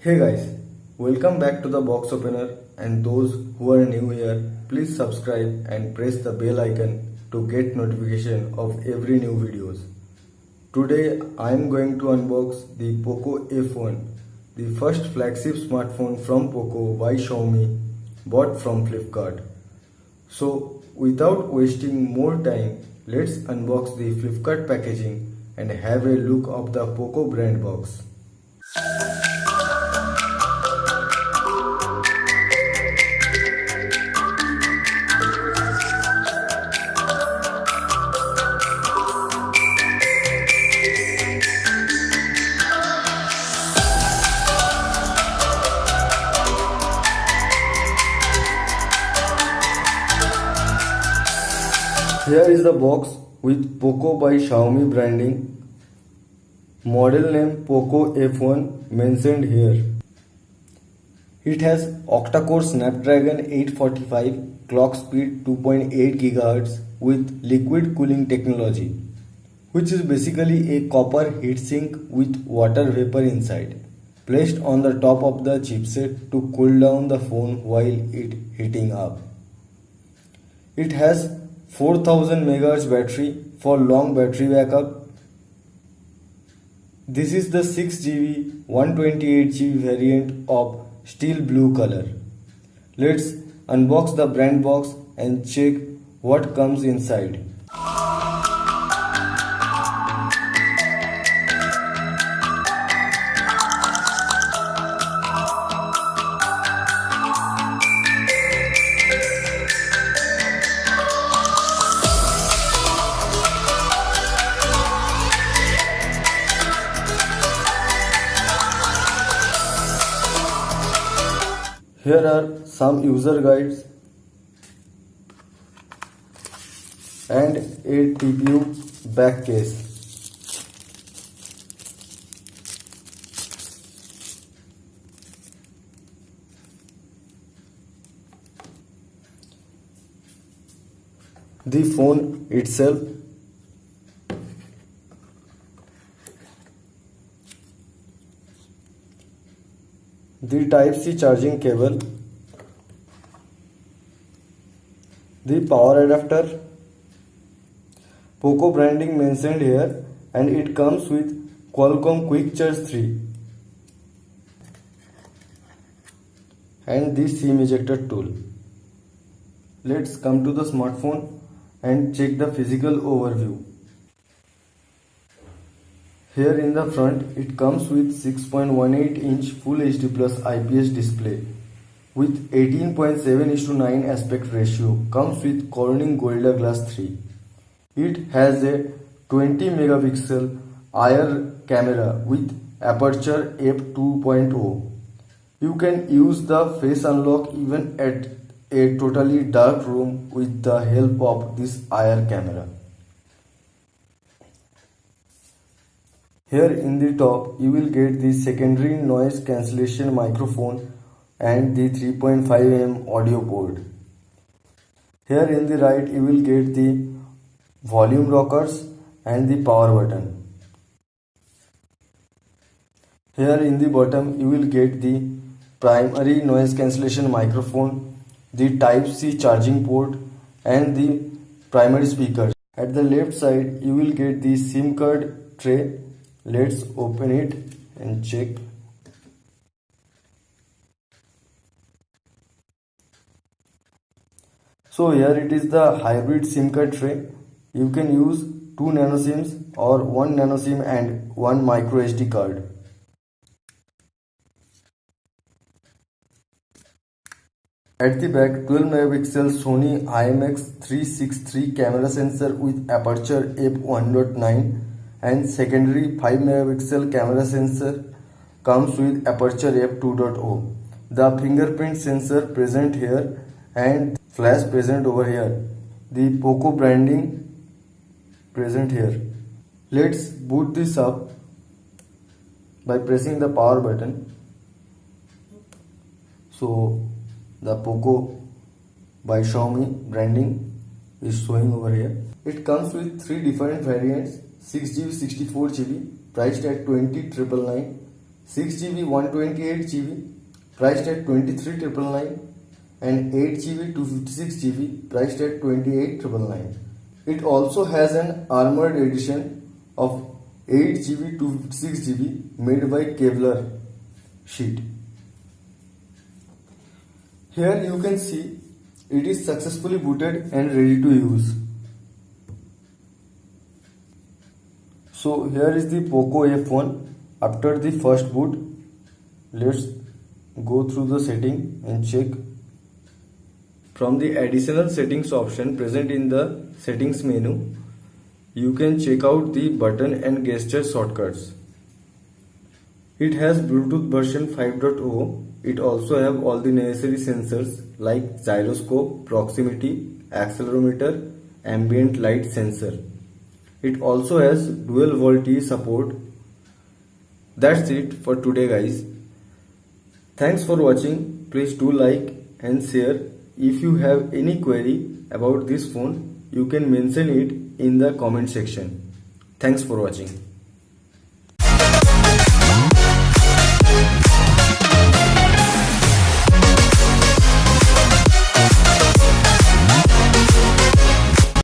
Hey guys, welcome back to the box opener, and those who are new here, please subscribe and press the bell icon to get notification of every new videos. Today I am going to unbox the POCO F1, the first flagship smartphone from POCO by Xiaomi, bought from Flipkart. So without wasting more time, let's unbox the Flipkart packaging and have a look of the POCO brand box. Here is the box with POCO by Xiaomi branding. Model name POCO F1 mentioned here. It has octa-core Snapdragon 845, clock speed 2.8 GHz with liquid cooling technology, which is basically a copper heatsink with water vapor inside, placed on the top of the chipset to cool down the phone while it heating up. It has 4000 mAh battery for long battery backup. This is the 6GB 128GB variant of steel blue color. Let's unbox the brand box and check what comes inside. Here are some user guides and a TPU back case. The phone itself, the Type-C charging cable, the power adapter, POCO branding mentioned here, and it comes with Qualcomm Quick Charge 3 and the SIM ejector tool. Let's come to the smartphone and check the physical overview. Here in the front, it comes with 6.18-inch Full HD Plus IPS display with 18.7:9 aspect ratio. Comes with Corning Gorilla Glass 3. It has a 20 megapixel IR camera with aperture f2.0. You can use the face unlock even at a totally dark room with the help of this IR camera. Here in the top, you will get the secondary noise cancellation microphone and the 3.5mm audio port. Here in the right, you will get the volume rockers and the power button. Here in the bottom, you will get the primary noise cancellation microphone, the Type-C charging port and the primary speakers. At the left side, you will get the SIM card tray. Let's open it and check. So here it is, the hybrid SIM card tray. You can use 2 nano SIMs or 1 nano SIM and 1 micro SD card. At the back, 12 megapixel Sony IMX363 camera sensor with aperture f1.9 and secondary 5 megapixel camera sensor comes with aperture f2.0. The fingerprint sensor present here and flash present over here. The POCO branding present here. Let's boot this up by pressing the power button. So the POCO by Xiaomi branding is showing over here. It comes with 3 different variants: 6GB, 64GB, priced at 20,999, 6GB 128GB priced at 23,999 and 8GB 256GB priced at 28,999. It also has an armored edition of 8GB 256GB made by Kevlar sheet. Here you can see it is successfully booted and ready to use. So here is the POCO F1 after the first boot. Let's go through the setting and check. From the additional settings option present in the settings menu, you can check out the button and gesture shortcuts. It has Bluetooth version 5.0. It also have all the necessary sensors like gyroscope, proximity, accelerometer, ambient light sensor. It also has dual VoLTE support. That's it for today, guys. Thanks for watching. Please do like and share. If you have any query about this phone, you can mention it in the comment section. Thanks for watching.